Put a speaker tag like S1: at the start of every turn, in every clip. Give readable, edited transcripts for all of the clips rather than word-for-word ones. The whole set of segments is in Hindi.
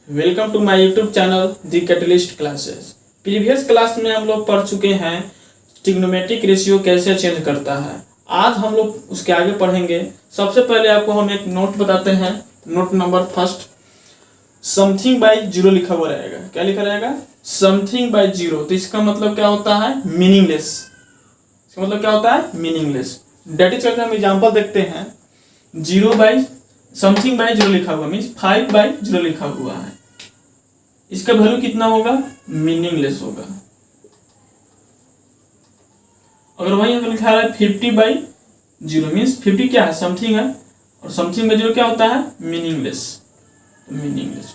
S1: Welcome to my YouTube channel the Catalyst Classes. Previous class में हम लोग पढ़ चुके हैं ट्रिग्नोमेट्रिक रेशियो कैसे चेंज करता है। आज हम लोग उसके आगे पढ़ेंगे। सबसे पहले आपको हम एक नोट बताते हैं। Note number first, something by zero लिखा हुआ रहेगा। क्या लिखा रहेगा? Something by zero. तो इसका मतलब क्या होता है? मीनिंगलेस। इसका मतलब क्या होता है? मीनिंगलेस। डेट इज करके हम एग्जाम्पल देखते हैं। Zero by something by zero लिखा हुआ मीन्स 5 बाय जीरो लिखा हुआ है। इसका वैल्यू कितना होगा? मीनिंगलेस होगा। अगर वही अगर लिखा है 50 बाई जीरो मीन्स 50 क्या है? समथिंग है, और समथिंग बाय जीरो क्या होता है? Meaningless. Meaningless.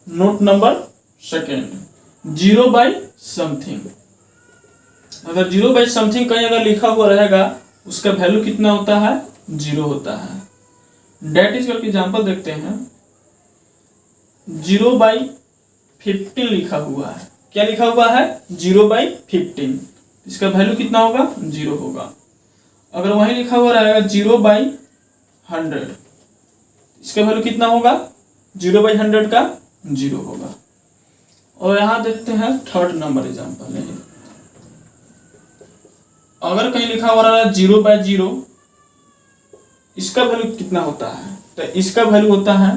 S1: Note number second, zero by something. अगर जीरो बाई समथिंग कहीं अगर लिखा हुआ रहेगा उसका वैल्यू कितना होता है? जीरो होता है। डेट इज करके एग्जाम्पल देखते हैं। जीरो बाई 15 लिखा हुआ है। क्या लिखा हुआ है? Zero by 15। इसका वैल्यू कितना होगा? जीरो होगा। अगर वहीं लिखा हुआ रहेगा जीरो बाई 100, इसका वैल्यू कितना होगा? जीरो बाई 100 का जीरो होगा। और यहां देखते हैं थर्ड नंबर एग्जाम्पल है। अगर कहीं लिखा हुआ रहा है जीरो बाय जीरो, इसका वैल्यू कितना होता है? तो इसका वैल्यू होता है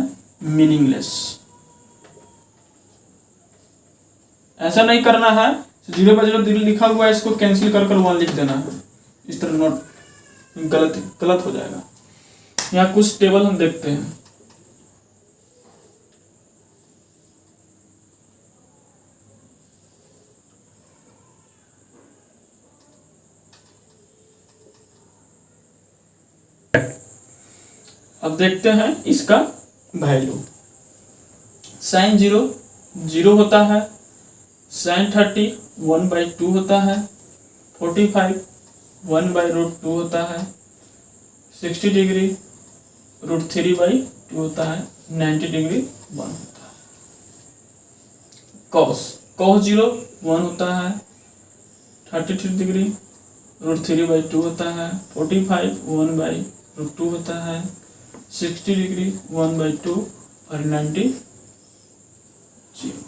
S1: मीनिंगलेस। ऐसा नहीं करना है जीरो बाय जीरो लिखा हुआ है इसको कैंसिल कर 1 लिख देना है। इस तरह नोट गलत हो जाएगा। यहाँ कुछ टेबल हम देखते हैं। अब देखते हैं इसका वैल्यू। साइन जीरो जीरो होता है, साइन 30 1/2 होता है, 45 1/√2 होता है, 60 डिग्री √3/2 होता है, 90 डिग्री 1 होता है। कॉस जीरो 1 होता है, 33 डिग्री √3/2 होता है, 45 1/√2 होता है, 60 डिग्री 1/2 और 90 0।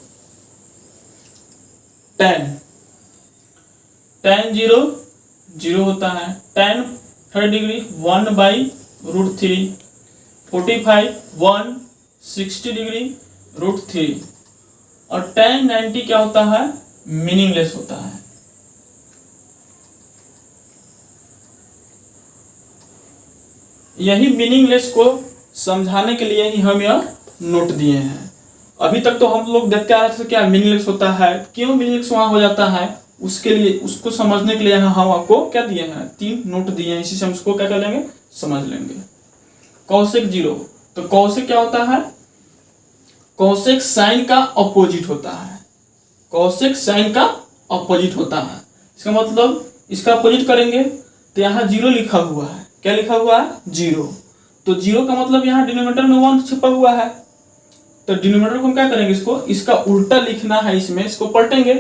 S1: tan जीरो जीरो होता है, tan 30 डिग्री 1/√3, 45 1 60 डिग्री √3 और tan 90 क्या होता है? मीनिंगलेस होता है। यही मीनिंगलेस को समझाने के लिए ही हम यह नोट दिए हैं। अभी तक तो हम लोग देखते आ रहे थे क्या मीनिंगलेस होता है, क्यों मीनिंगलेस वहां हो जाता है, उसके लिए उसको समझने के लिए हम आपको क्या दिए हैं? 3 नोट दिए हैं। इसी से हम उसको क्या कर लेंगे? समझ लेंगे। कॉसेक जीरो, तो कॉसेक क्या होता है? कॉसेक साइन का अपोजिट होता है। कॉसेक साइन का अपोजिट होता है। इसका मतलब इसका अपोजिट करेंगे तो यहाँ जीरो लिखा हुआ है। क्या लिखा हुआ है? जीरो। तो जीरो का मतलब यहाँ डिनोमिनेटर में 1 छिपा हुआ है। तो डिनोमिनेटर को हम क्या करेंगे? इसका उल्टा लिखना है। इसमें इसको पलटेंगे।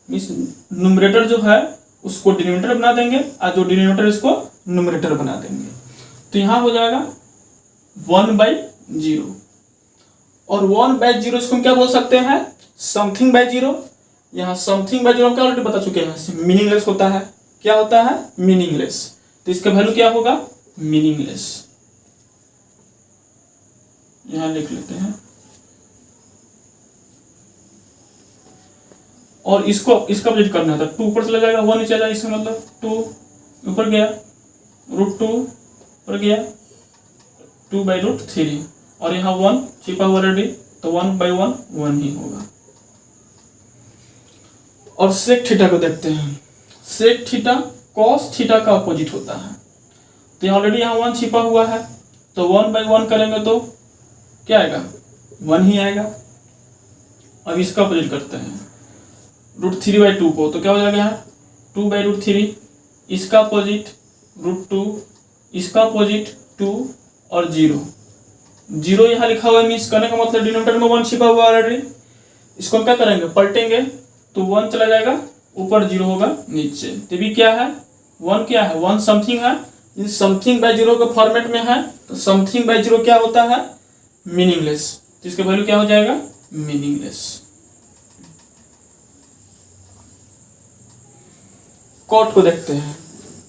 S1: इस न्यूमरेटर जो है उसको डिनोमिनेटर बना देंगे और जो डिनोमिनेटर इसको न्यूमरेटर बना देंगे। तो यहाँ हो जाएगा 1/0। और 1/0 इसको हम क्या बोल सकते हैं? Something by zero. यहाँ समथिंग बाय जीरो हम क्या ऑलरेडी बता चुके हैं, मीनिंगलेस होता है। क्या होता है? मीनिंगलेस। तो इसका वैल्यू क्या होगा? मीनिंगलेस। यहां लिख लेते हैं। और इसको इसका अपोजिट करना था। 2 ऊपर चला जाएगा, 1 नीचे आ जाएगा। इसका मतलब 2 ऊपर गया, √2 ऊपर गया, 2/√3 और यहाँ 1 छिपा हुआ ऑलरेडी, तो 1/1 1 ही होगा। और सेक थीटा को देखते हैं। सेक थीटा कॉस थीटा का अपोजिट होता है। तो यहाँ ऑलरेडी यहाँ 1 छिपा हुआ है, तो 1/1 करेंगे तो क्या आएगा? 1 ही आएगा। अब इसका अपोजिट करते हैं √3/2 को, तो क्या हो जाएगा? यहाँ 2/√3, इसका अपोजिट √2, इसका अपोजिट 2 और 0 जीरो यहाँ लिखा हुआ है। मीन्स करने का मतलब डिनोमिनेटर में 1 छिपा हुआ ऑलरेडी। इसको हम क्या करेंगे? पलटेंगे तो 1 चला जाएगा, ऊपर 0 होगा नीचे। तो भी क्या है? 1 क्या है? 1 समथिंग है, इन समथिंग बाय जीरो के फॉर्मेट में है, तो समथिंग बाय जीरो क्या होता है, मीनिंगलेस, तो इसका वैल्यू क्या हो जाएगा, मीनिंगलेस। कॉट को देखते हैं,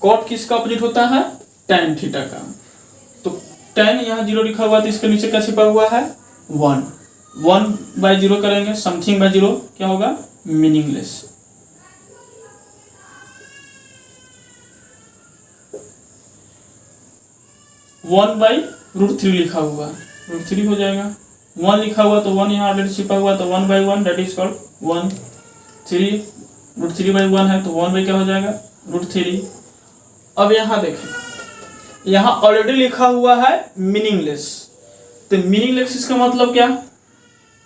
S1: कॉट किसका अपोजिट होता है, tan थीटा का। तो tan यहाँ जीरो लिखा हुआ, तो इसके नीचे क्या छिपा हुआ है, 1 बाय जीरो करेंगे, समथिंग बाय जीरो क्या होगा, मीनिंगलेस। वन बाई √3 लिखा हुआ, √3 हो जाएगा। 1 लिखा हुआ तो 1 यहाँ ऑलरेडी छिपा हुआ, तो 1/1 दैट इज कॉल्ड 1। 3 √3/1 है, तो 1 बाई क्या हो जाएगा, √3। अब यहाँ देखें, यहाँ ऑलरेडी लिखा हुआ है मीनिंगलेस, तो मीनिंगलेस इसका मतलब क्या,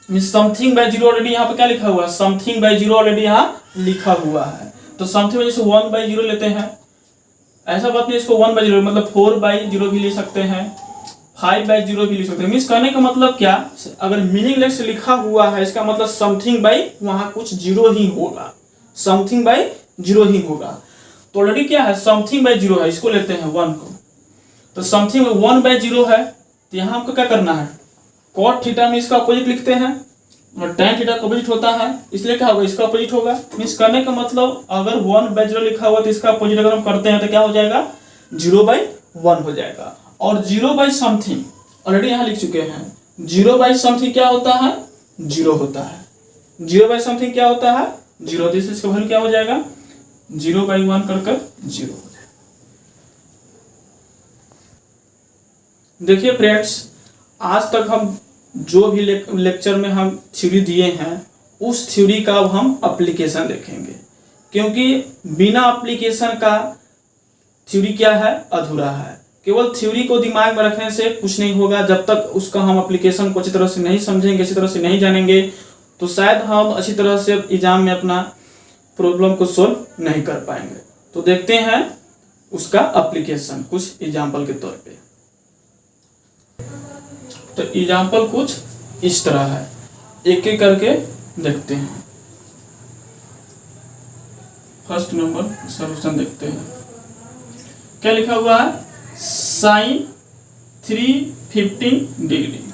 S1: समथिंग बाय जीरो ऑलरेडी यहाँ पे क्या लिखा हुआ है, समथिंग बाय जीरो ऑलरेडी यहाँ लिखा हुआ है, तो समथिंग बाय जैसे 1/0 लेते हैं, ऐसा बात नहीं इसको 1/0 मतलब 4/0 भी ले सकते हैं, 5/0 भी लिख सकते हैं। मीन्स कहने का मतलब क्या, अगर मीनिंगलेस लिखा हुआ है इसका मतलब समथिंग बाय वहां कुछ जीरो ही होगा, समथिंग बाय जीरो ही होगा। तो ऑलरेडी क्या है, समथिंग बाय जीरो है, इसको लेते हैं 1 को, तो समथिंग 1/0 है, तो यहाँ हमको क्या करना है, कॉट थीटा में इसका अपोजिट लिखते हैं, और tan थीटा का अपोजिट होता है, इसलिए क्या होगा, इसका अपोजिट होगा। मीन्स करने का मतलब अगर 1/0 लिखा हुआ तो इसका अपोजिट अगर हम करते हैं तो क्या हो जाएगा, 0/1 हो जाएगा। और 0 समथिंग ऑलरेडी यहाँ लिख चुके हैं, 0 समथिंग क्या होता है, 0 होता है, 0 समथिंग क्या होता है, 0, तो इसका वैल्यू क्या हो जाएगा, 0/1 कर 0 हो जाएगा। देखिए फ्रेंड्स, आज तक हम जो भी लेक्चर में हम थ्योरी दिए हैं उस थ्योरी का अब हम एप्लीकेशन देखेंगे, क्योंकि बिना एप्लीकेशन का थ्योरी क्या है, अधूरा है। केवल थ्योरी को दिमाग में रखने से कुछ नहीं होगा, जब तक उसका हम एप्लीकेशन को अच्छी तरह से नहीं समझेंगे, अच्छी तरह से नहीं जानेंगे, तो शायद हम अच्छी तरह से एग्जाम में अपना प्रॉब्लम को सोल्व नहीं कर पाएंगे। तो देखते हैं उसका एप्लीकेशन कुछ एग्जाम्पल के तौर पे। तो एग्जाम्पल कुछ इस तरह है, एक एक करके देखते हैं। फर्स्ट नंबर सॉल्यूशन देखते हैं, क्या लिखा हुआ है, sin 315 डिग्री।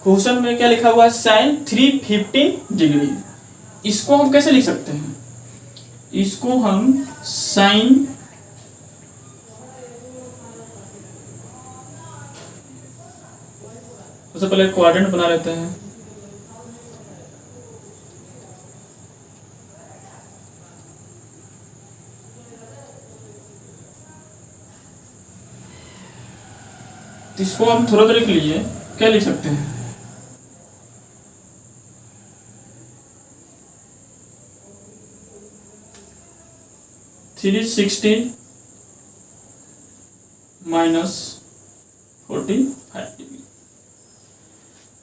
S1: क्वेश्चन में क्या लिखा हुआ है, sin 315 डिग्री। इसको हम कैसे लिख सकते हैं, इसको हम sin सबसे पहले क्वाड्रेंट बना लेते हैं। इसको हम थोड़ा देर के लिए क्या लिख सकते हैं, -360 -45 डिग्री।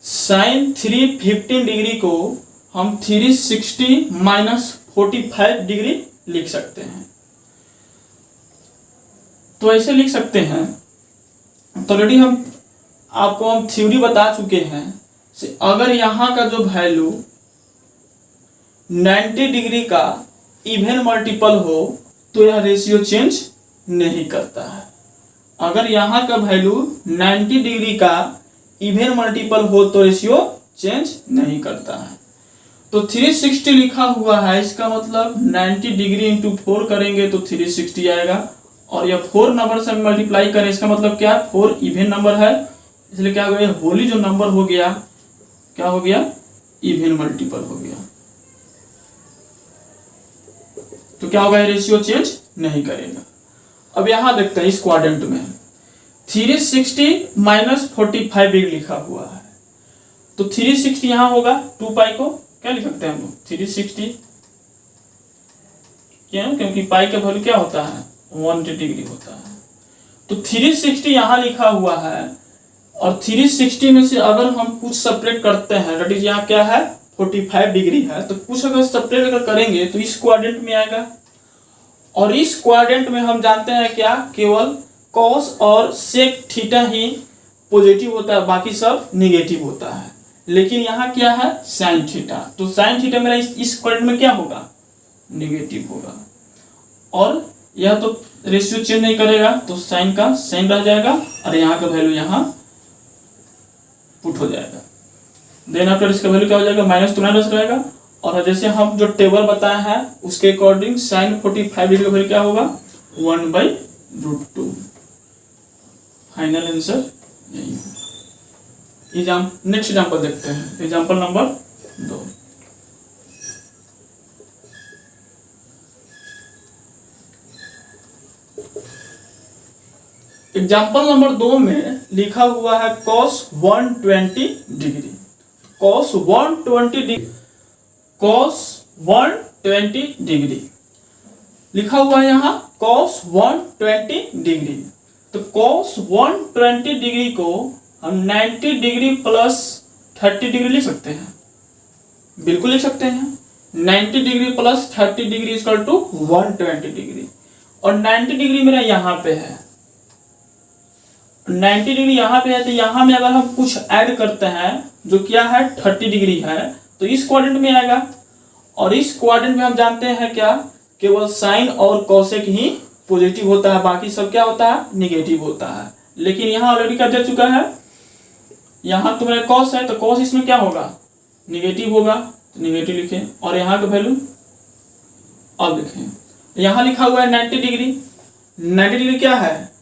S1: sin 315 डिग्री को हम 360 -45 डिग्री लिख सकते हैं। तो ऐसे लिख सकते हैं, तो ऑलरेडी हम आपको हम थ्योरी बता चुके हैं, अगर यहाँ का जो वैल्यू 90 डिग्री का इवन मल्टीपल हो तो यह रेशियो चेंज नहीं करता है। अगर यहाँ का वैल्यू 90 डिग्री का इवन मल्टीपल हो तो रेशियो चेंज नहीं करता है। तो 360 लिखा हुआ है, इसका मतलब 90 डिग्री इंटू 4 करेंगे तो 360 आएगा, और यह 4 नंबर से मल्टीप्लाई करें, इसका मतलब क्या, 4 इवन नंबर है, इसलिए क्या हो गया, होली जो नंबर हो गया क्या हो गया, इवन मल्टीपल हो गया। तो क्या होगा, रेशियो चेंज नहीं करेगा। अब यहां देखते हैं इस क्वाड्रेंट में 360 -45 डिग्री लिखा हुआ है, तो 360 यहां होगा, 2 पाई को क्या लिख सकते हैं हम लोग, 360, क्यों, क्योंकि पाई का वैल्यू क्या होता है, 180 डिग्री होता है। तो 360 यहां लिखा हुआ है, और 360 में से अगर हम कुछ सेपरेट करते हैं, दैट इज यहाँ क्या है, 45 डिग्री है, तो कुछ अगर सेपरेट अगर करेंगे तो इस क्वाड्रेंट में आएगा, और इस क्वाड्रेंट में हम जानते हैं क्या, केवल कॉस और सेक थीटा ही पॉजिटिव होता है, बाकी सब निगेटिव होता है। लेकिन यहाँ क्या है, साइन थीटा, तो साइन थीटा मेरा इस क्वाड्रेंट में क्या होगा, निगेटिव होगा। और यह तो रेशियो चेंज नहीं करेगा तो साइन का साइन रह जाएगा और यहाँ का वैल्यू यहाँ पुट हो जाएगा। देन आफ्टर इसका वैल्यू क्या हो जाएगा, माइनस टू माइनस रहेगा। और जैसे हम जो टेबल बताया है उसके अकॉर्डिंग साइन 45 डिग्री का वैल्यू क्या होगा, 1/√2। फाइनल आंसर यही है। नेक्स्ट एग्जाम्पल देखते हैं, एग्जाम्पल नंबर 2। एग्जाम्पल नंबर 2 में लिखा हुआ है cos 120 डिग्री, cos 120 डिग्री लिखा हुआ है यहाँ cos 120 डिग्री। तो cos 120 डिग्री को हम 90 डिग्री प्लस 30 डिग्री लिख सकते हैं, बिल्कुल लिख सकते हैं। 90 degree plus 30 degree equal to 120 degree. और 90 डिग्री मेरा यहाँ पे है, 90 डिग्री यहाँ पे है, तो यहाँ में अगर हम कुछ ऐड करते हैं जो क्या है 30 डिग्री है तो इस क्वाड्रेंट में आएगा। और इस क्वाड्रेंट में हम जानते हैं क्या, केवल साइन और कोसेक ही पॉजिटिव होता है, बाकी सब क्या होता है, निगेटिव होता है। लेकिन यहाँ ऑलरेडी क्या दे चुका है, यहाँ तो मेरा कॉस है तो कॉस इसमें क्या होगा, निगेटिव होगा, तो निगेटिव लिखें। और यहाँ का वैल्यू अब लिखें, यहाँ लिखा हुआ है 90 डिग्री। 90 डिग्री क्या है,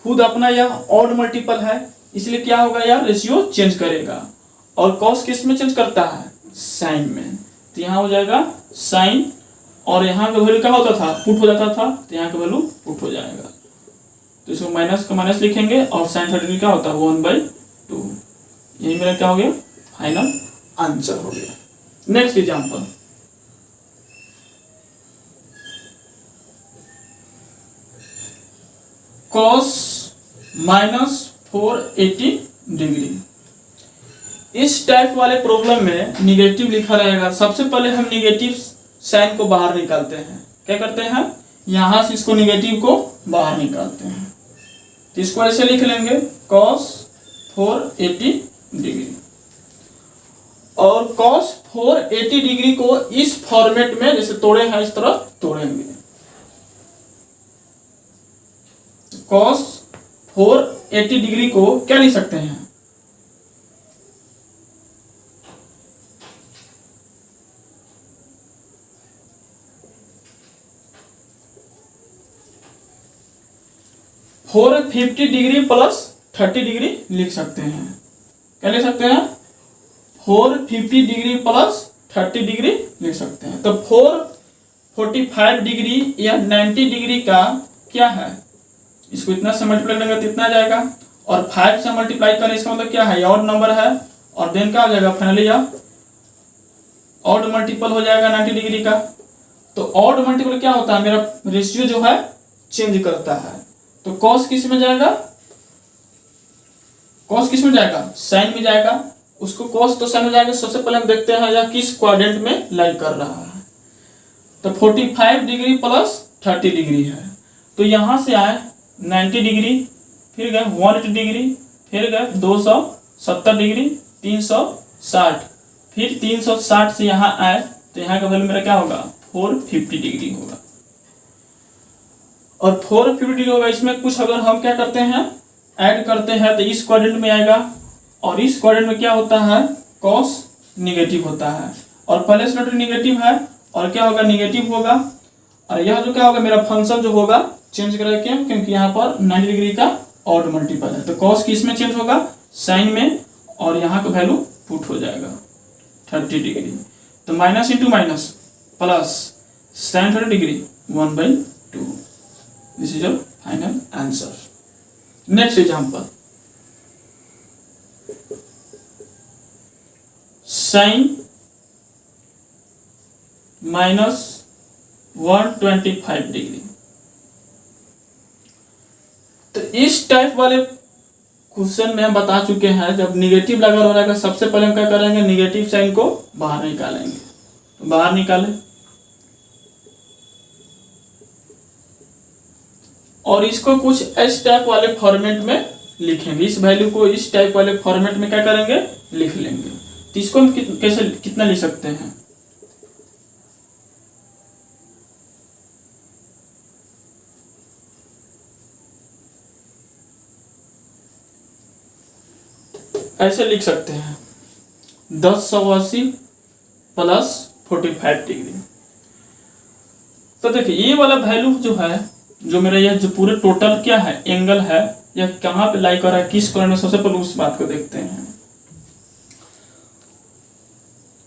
S1: खुद अपना यह ऑड मल्टीपल है, इसलिए क्या होगा यार, रेशियो चेंज करेगा। और कॉस किस में चेंज करता है, साइन में। तो यहाँ हो जाएगा साइन, और यहाँ का वैल्यू क्या होता था, पुट हो जाता था, तो यहाँ का वैल्यू पुट हो जाएगा। तो इसको माइनस का माइनस लिखेंगे और साइन 30 क्या होता है 1/2। यही मेरा क्या हो गया, फाइनल आंसर हो गया। Next example, cos -480 degree. इस टाइप वाले प्रॉब्लम में निगेटिव लिखा रहेगा। सबसे पहले हम निगेटिव साइन को बाहर निकालते हैं। क्या करते हैं, यहां से इसको निगेटिव को बाहर निकालते हैं। तो इसको ऐसे लिख लेंगे cos 480 डिग्री। और cos 480 डिग्री को इस फॉर्मेट में जैसे तोड़े हैं इस तरह तोड़ेंगे। cos 480 डिग्री को क्या लिख सकते हैं, फोर 50 डिग्री प्लस 30 डिग्री लिख सकते हैं। क्या लिख सकते हैं, 450 डिग्री प्लस 30 डिग्री लिख सकते हैं। तो 445 डिग्री या 90 डिग्री का क्या है, इसको इतना से मल्टीप्लाई करेंगे तो इतना जाएगा। और 5 से मल्टीप्लाई करें इसका मतलब क्या है, ऑड नंबर है। और देन क्या हो जाएगा, फाइनली ऑड मल्टीपल हो जाएगा 90 डिग्री का। तो ऑड मल्टीपल क्या होता है, मेरा रेशियो जो है चेंज करता है। तो कॉस किस में जाएगा, कॉस किस में जाएगा, साइन में जाएगा। उसको कॉस तो साइन में जाएगा। सबसे पहले हम देखते हैं यह किस क्वाड्रेंट में लाई कर रहा है। तो 45 डिग्री प्लस 30 डिग्री है। तो यहां से आए 90 डिग्री, फिर गए 180 डिग्री, फिर गए 270 डिग्री, 360, फिर 360 से यहाँ आए तो यहाँ का वैल्यू मेरा क्या होगा, 450 डिग्री होगा। और 450 डिग्री होगा। इसमें कुछ अगर हम क्या करते हैं, ऐड करते हैं तो इस क्वाड्रेंट में आएगा। और इस क्वाड्रेंट में क्या होता है, कॉस निगेटिव होता है। और पहले से निगेटिव है और क्या होगा, निगेटिव होगा। और यह जो क्या होगा, मेरा फंक्शन जो होगा चेंज करेगा। क्यों, क्योंकि यहाँ पर 90 डिग्री का ऑड मल्टीपल है। तो कॉस किस में चेंज होगा, साइन में। और यहाँ का वैल्यू पुट हो जाएगा 30 डिग्री। तो minus into minus plus sine 30 degree 1/2। This is your final answer. Next example, sine -125 degree. तो इस टाइप वाले क्वेश्चन में हम बता चुके हैं, जब निगेटिव लगा हो रहेगा सबसे पहले हम क्या करेंगे, निगेटिव साइन को बाहर निकालेंगे। तो बाहर निकालें और इसको कुछ इस टाइप वाले फॉर्मेट में लिखेंगे। इस वैल्यू को इस टाइप वाले फॉर्मेट में क्या करेंगे, लिख लेंगे। तो इसको हम कैसे कितना लिख सकते हैं, ऐसे लिख सकते हैं 10/180 प्लस 45 डिग्री। तो देखिए ये वाला वैल्यू जो है, जो मेरा यह जो पूरे टोटल क्या है एंगल है, यह कहाँ पे लाई कर रहा है, किस कोण में, सबसे पहले उस बात को देखते हैं।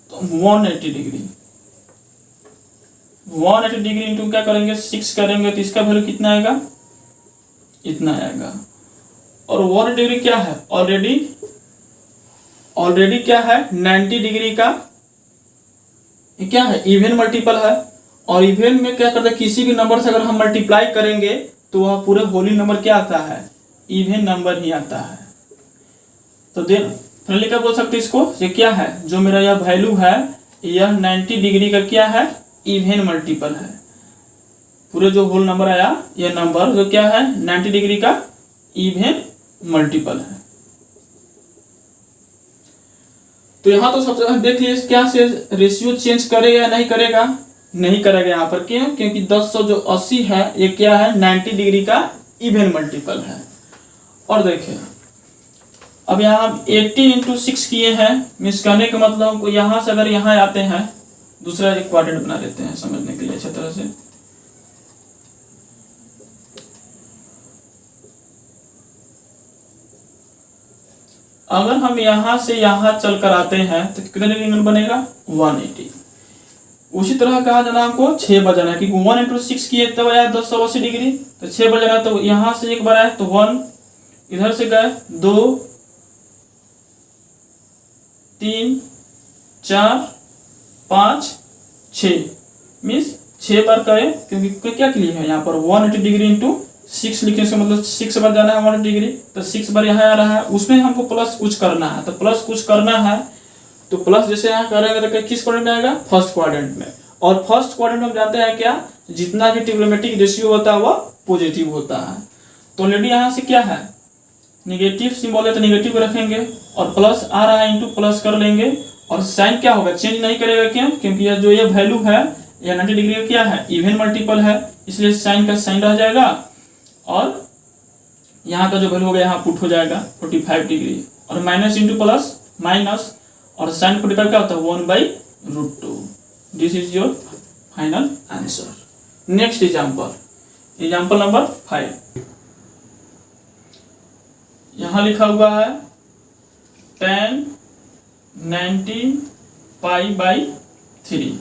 S1: तो 180 डिग्री 180 डिग्री इंटू क्या करेंगे 6 करेंगे तो इसका वैल्यू कितना आएगा, इतना आएगा। और 180 डिग्री क्या है, ऑलरेडी क्या है 90 डिग्री का क्या है इवन मल्टीपल है। और इवन में क्या करते हैं, किसी भी नंबर से अगर हम मल्टीप्लाई करेंगे तो वह पूरे होली नंबर क्या आता है, इवन नंबर ही आता है। तो देन फाइनली क्या बोल सकते हैं इसको, ये क्या है, जो मेरा यह वैल्यू है यह 90 डिग्री का क्या है इवन मल्टीपल है। पूरे जो होल नंबर आया यह नंबर जो क्या है 90 डिग्री का इवन मल्टीपल है। तो यहां तो सबसे पहले देख लीजिए क्या से रेशियो चेंज करेगा या नहीं करेगा, नहीं करेगा यहाँ पर। क्यों, क्योंकि 10/80 है ये क्या है 90 डिग्री का इवन मल्टीपल है। और देखिए अब यहाँ हम 80 × 6 किए हैं, मीन्स कहने का मतलब हमको यहाँ से अगर यहाँ आते हैं, दूसरा एक क्वाड्रेंट बना लेते हैं समझने के लिए अच्छी तरह से। अगर हम यहाँ से यहाँ चल कर आते हैं तो कितने डिग्री एंगल बनेगा 180। उसी तरह कहा जाना हमको 6 बार जाना है, क्योंकि 1 × 6 किए तब आया 10/80 डिग्री, तो 6 बार जाना। तो यहाँ से एक बार आया तो 1, इधर से गए 2 3 4 5 6, मीन्स 6 बार करें, क्योंकि क्या के लिए है यहाँ पर 180 डिग्री इंटू 6 लिखने से मतलब 6 बार जाना है 180 डिग्री, तो 6 बार यहाँ आ रहा है। उसमें हमको प्लस कुछ करना है, तो प्लस कुछ करना है तो प्लस जैसे यहाँ करेंगे तो किस क्वाड्रेंट में आएगा, फर्स्ट क्वाड्रेंट में। और फर्स्ट क्वाड्रेंट में हम जानते हैं क्या, जितना भी ट्रिग्नोमेट्रिक रेशियो होता है वह पॉजिटिव होता है। तो ऑलरेडी यहाँ से क्या है निगेटिव सिंबल है तो निगेटिव रखेंगे, और प्लस आ रहा है इंटू प्लस कर लेंगे। और साइन क्या होगा, चेंज नहीं करेगा। क्यों, क्योंकि यह जो ये वैल्यू है यह 90 डिग्री का क्या है इवन मल्टीपल है, इसलिए साइन का साइन रह जाएगा। और यहाँ का जो वैल्यू होगा यहाँ पुट हो जाएगा 45 डिग्री, और माइनस इंटू प्लस माइनस, और साइन 45 क्या होता है 1/√2। This is your final answer. Next example number 5। यहां लिखा हुआ है tan 19π/3।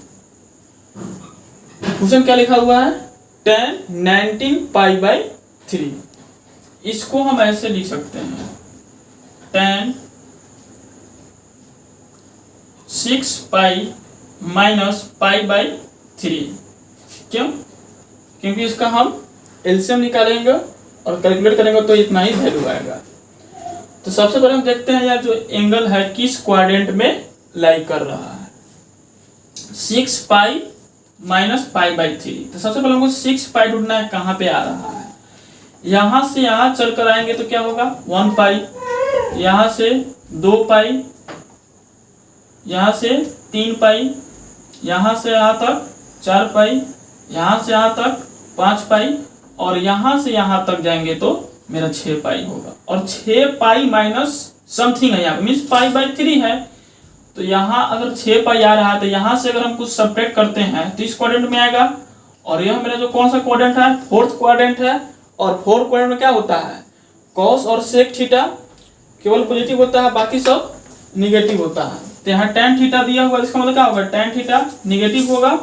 S1: क्वेश्चन क्या लिखा हुआ है tan 19π/3। इसको हम ऐसे लिख सकते हैं tan 6π - π/3। क्यों, क्योंकि इसका हम एलसीएम निकालेंगे और कैलकुलेट करेंगे तो इतना ही वैल्यू आएगा। तो सबसे पहले हम देखते हैं यार जो एंगल है किस क्वाड्रेंट में लाई कर रहा है, 6π - π/3। तो सबसे पहले हमको 6π ढूंढना है कहाँ पे आ रहा है। यहाँ से यहाँ चल कर आएंगे तो क्या होगा 1π, यहाँ से 2π, यहाँ से 3π, यहाँ से यहाँ तक 4π, यहाँ से यहाँ तक 5π, और यहाँ से यहाँ तक जाएंगे तो मेरा 6π होगा। और 6π माइनस समथिंग है यहाँ पे, मीन्स π/3 है। तो यहाँ अगर 6π आ रहा है तो यहाँ से अगर हम कुछ सब्ट्रैक्ट करते हैं तो इस क्वाड्रेंट में आएगा। और यह मेरा जो कौन सा क्वाड्रेंट है, फोर्थ क्वाड्रेंट है। और फोर्थ क्वाड्रेंट में क्या होता है, कॉस और सेक थीटा केवल पॉजिटिव होता है, बाकी सब निगेटिव होता है। तो यहाँ tan थीटा दिया हुआ, इसका मतलब क्या होगा tan थीटा निगेटिव होगा।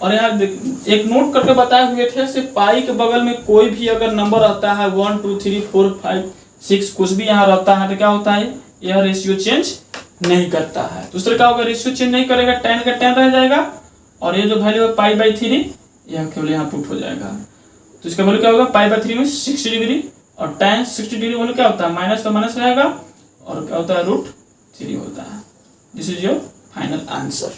S1: और यहाँ एक नोट करके बताए हुए थे, सिर्फ पाई के बगल में कोई भी अगर नंबर रहता है 1 2 3 4 5 6 कुछ भी यहाँ रहता है तो क्या होता है, यह रेशियो चेंज नहीं करता है। दूसरा क्या होगा, रेशियो चेंज नहीं करेगा, tan का tan रह जाएगा। और ये जो वैल्यू है π/3 यह केवल यहाँ पुट हो जाएगा। तो इसका वैल्यू क्या होगा π/3 में 60 डिग्री, और tan 60 डिग्री वैल्यू क्या होता है, माइनस का माइनस रहेगा, और क्या होता है √3 होता है। This is your final answer.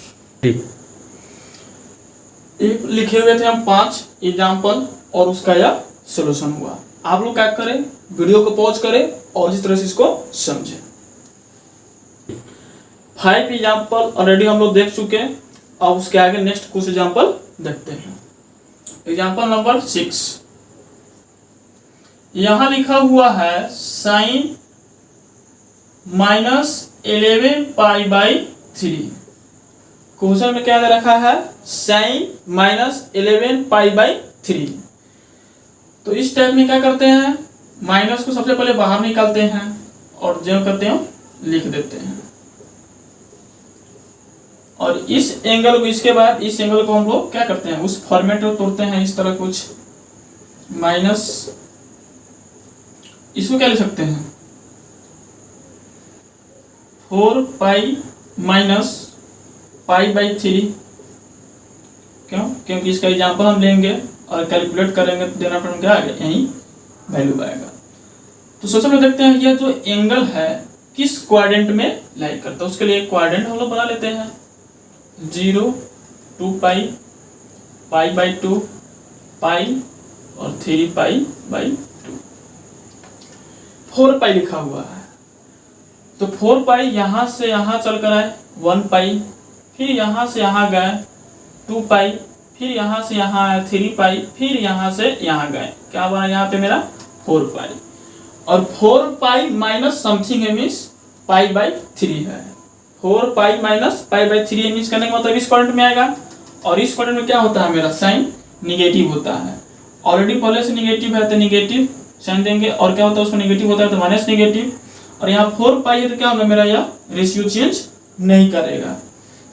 S1: लिखे हुए थे हम 5 एग्जाम्पल और उसका यह सोल्यूशन हुआ। आप लोग क्या करें, वीडियो को पॉज करें और इस तरह से इसको समझें। 5 एग्जाम्पल ऑलरेडी हम लोग देख चुके हैं, अब उसके आगे नेक्स्ट कुछ एग्जाम्पल देखते हैं। एग्जाम्पल नंबर 6, यहां लिखा हुआ है sin -11π/3। क्वेश्चन में क्या दे रखा है, sin -11π/3। तो इस टाइप में क्या करते हैं, माइनस को सबसे पहले बाहर निकालते हैं और जो करते हैं लिख देते हैं, और इस एंगल को, इसके बाद इस एंगल को हम लोग क्या करते हैं, उस फॉर्मेट को तोड़ते हैं इस तरह कुछ, माइनस, इसको क्या लिख सकते हैं, 4π माइनस π/3। क्यों, क्योंकि इसका एग्जाम्पल हम लेंगे और कैलकुलेट करेंगे तो देना पड़ेगा, क्या आएगा, यही वैल्यू आएगा। तो सोचो में देखते हैं ये जो एंगल है किस क्वाड्रेंट में लाई करता है, उसके लिए क्वाड्रेंट हम लोग बना लेते हैं, 0, 2π, π/2, π और 3π/2। 4π लिखा हुआ है, तो 4π यहाँ से यहाँ चल कर आए 1π, फिर यहाँ से यहाँ गए 2π, फिर यहाँ से यहाँ आए 3π, फिर यहाँ से यहाँ गए, क्या बना यहाँ पे मेरा 4π, और 4π माइनस समथिंग है, मीन्स π/3 है। 4π माइनस π/3 मीन्स करने का मतलब इस क्वाड्रेंट में आएगा, और इस क्वाड्रेंट में क्या होता है, मेरा साइन निगेटिव होता है, ऑलरेडी पहले से निगेटिव है तो निगेटिव साइन देंगे, और क्या होता है उसमें निगेटिव होता है तो माइनस निगेटिव, और यहाँ 4π है तो क्या होगा मेरा, यह रेशियो चेंज नहीं करेगा,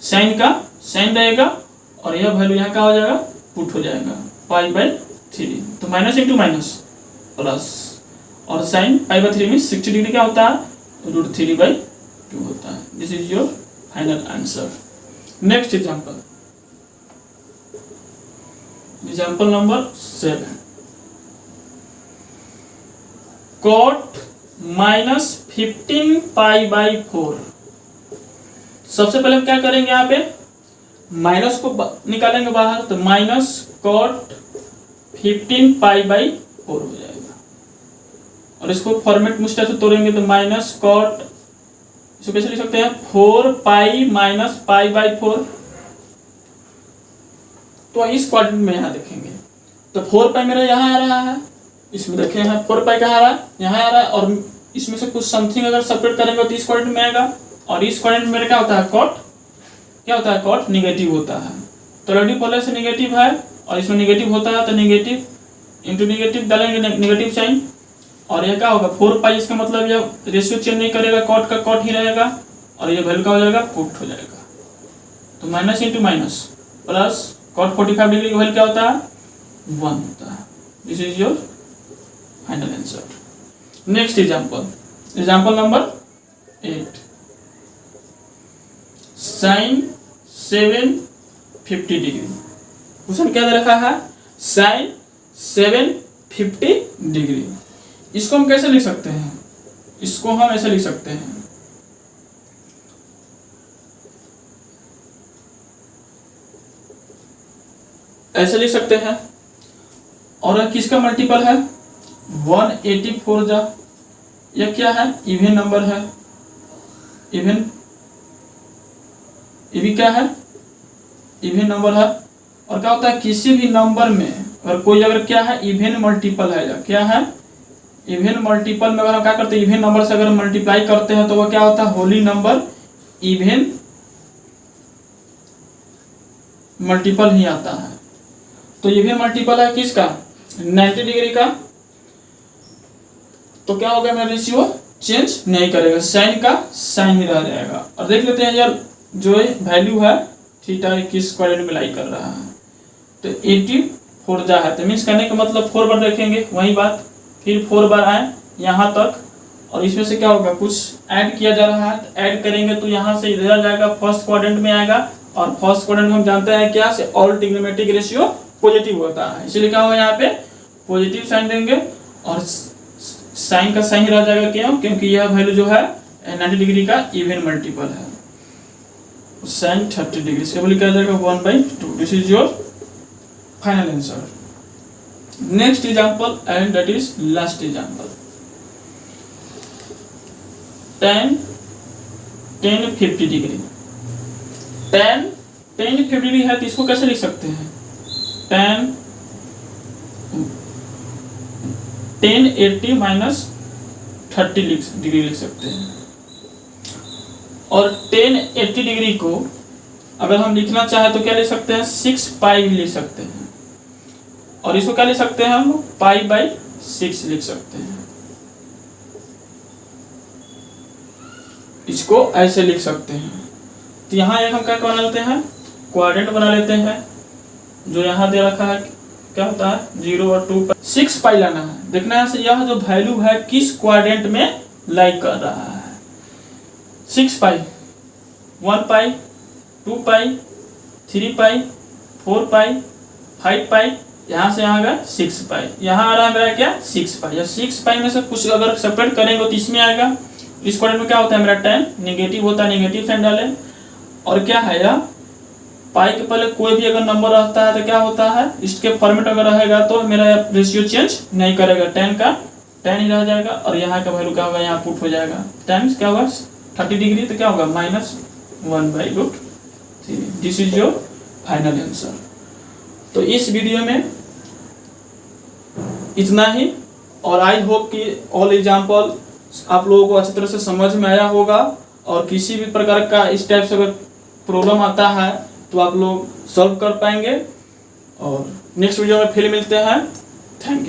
S1: साइन का साइन रहेगा, और यह वैल्यू यहाँ का हो जाएगा, पुट हो जाएगा π/3, तो माइनस इंटू माइनस प्लस, और साइन π/3 में 60 डिग्री क्या होता है, √3/2 होता है। This is your final answer. Next example, example number 7, cot -15π/4। सबसे पहले हम क्या करेंगे, यहाँ पे माइनस को निकालेंगे बाहर, तो माइनस cot 15π/4 हो जाएगा, और इसको फॉर्मेट मुझ से तोड़ेंगे तो माइनस cot, इसको कैसे लिख सकते हैं, 4π माइनस π/4। तो इस क्वाड्रेंट में यहाँ देखेंगे तो 4π मेरा यहाँ आ रहा है, इसमें देखें यहाँ 4π कहाँ आ रहा है, यहाँ आ रहा है, और इसमें से कुछ समथिंग अगर सेपरेट करेंगे तो इस क्वाड्रेंट में आएगा, और इस क्वाड्रेंट में मेरा क्या होता है, cot क्या होता है, cot निगेटिव होता है, तो ऑलरेडी पहले से निगेटिव है, और इसमें निगेटिव होता है तो निगेटिव इंटू निगेटिव डालेंगे, नेगेटिव साइन, और यह क्या होगा 4π, इसका मतलब यह रेशियो चेंज नहीं करेगा, cot का cot ही रहेगा, और यह वैल्यू का हो जाएगा, पुट हो जाएगा, तो minus into minus plus, cot 45 degree की वैल्यू क्या होता है, 1 होता है। This is your final answer. Next example, example number 8, sine 750 degree. Question क्या दे रखा है, साइन 750 डिग्री। इसको हम कैसे लिख सकते हैं, इसको हम ऐसे लिख सकते हैं, ऐसे लिख सकते हैं, और किसका मल्टीपल है, 184 जा, यह क्या है, इवन नंबर है, इवन, ये भी क्या है, इवन नंबर है, और क्या होता है किसी भी नंबर में अगर कोई अगर क्या है, इवन मल्टीपल है, या क्या है, इवन मल्टीपल में अगर हम क्या करते हैं, इवन नंबर से अगर मल्टीप्लाई करते हैं तो वह क्या होता है, होली नंबर इवन मल्टीपल ही आता है। तो इवन मल्टीपल है किसका, 90 डिग्री का, तो क्या होगा, मेरा रेशियो चेंज नहीं करेगा, साइन का साइन ही रह जाएगा। और देख लेते हैं यार जो वैल्यू है थीटा किस क्वाड्रेंट में लाई कर रहा है, तो 84 जा है, तो मीन्स करने का मतलब 4 बार देखेंगे वही बात, फिर 4 बार आए यहाँ तक, और इसमें से क्या होगा कुछ ऐड किया जा रहा है, तो ऐड करेंगे तो यहाँ से इधर जाएगा, फर्स्ट क्वाड्रेंट में आएगा, और फर्स्ट क्वाड्रेंट में हम जानते हैं क्या से ऑल ट्रिग्नोमेट्रिक रेशियो पॉजिटिव होता है, इसलिए क्या होगा यहाँ पे पॉजिटिव साइन देंगे, और साइन का साइन ही रह जाएगा, क्यों, क्योंकि यह वैल्यू जो है 90 डिग्री का इवन मल्टीपल है, साइन 30 डिग्री, इसका वैल्यू क्या जाएगा 1/2। This is your final answer. Next example and that is last example, tan 50 degree. tan 50 degree है तो इसको कैसे लिख सकते हैं, tan 1080 माइनस 30 डिग्री लिख सकते हैं, और tan 80 डिग्री को अगर हम लिखना चाहें तो क्या लिख सकते हैं, 6 पाई भी लिख सकते हैं, और इसको क्या लिख सकते हैं हम π/6 लिख सकते हैं। इसको ऐसे लिख सकते हैं। तो यहाँ एक हम क्या बना लेते हैं, क्वाड्रेंट बना लेते हैं, जो यहाँ दे रखा है क्या होता है 0 और 2 पर 6 पाई लाना है। देखना है यह जो वैल्यू है किस क्वाड्रेंट में लाइक कर रहा है। 6 पाई, 1 पाई, 2 पाई, 3 पाई, 4 पाई, 5 पाई, यहाँ से यहाँ गया 6 पाई, यहाँ आ रहा है मेरा क्या 6 पाई। या 6 पाई में से कुछ अगर सेपरेट करेंगे तो इसमें आएगा। इस क्वाड्रेंट में क्या होता है मेरा tan नेगेटिव होता है, नेगेटिव साइन डालें। और क्या है यह पाई के पहले कोई भी अगर नंबर रहता है तो क्या होता है, इसके फॉर्मेट अगर रहेगा तो मेरा रेशियो चेंज नहीं करेगा, tan का tan ही रह जाएगा, और यहाँ का वैल्यू क्या होगा यहाँ पुट हो जाएगा। tan क्या होगा 30 डिग्री, तो क्या होगा -1/√3। This is your final answer. तो इस वीडियो में इतना ही, और आई होप कि ऑल एग्जाम्पल आप लोगों को अच्छी तरह से समझ में आया होगा। और किसी भी प्रकार का इस टाइप से अगर प्रॉब्लम आता है तो आप लोग सॉल्व कर पाएंगे। और नेक्स्ट वीडियो में फिर मिलते हैं। Thank you.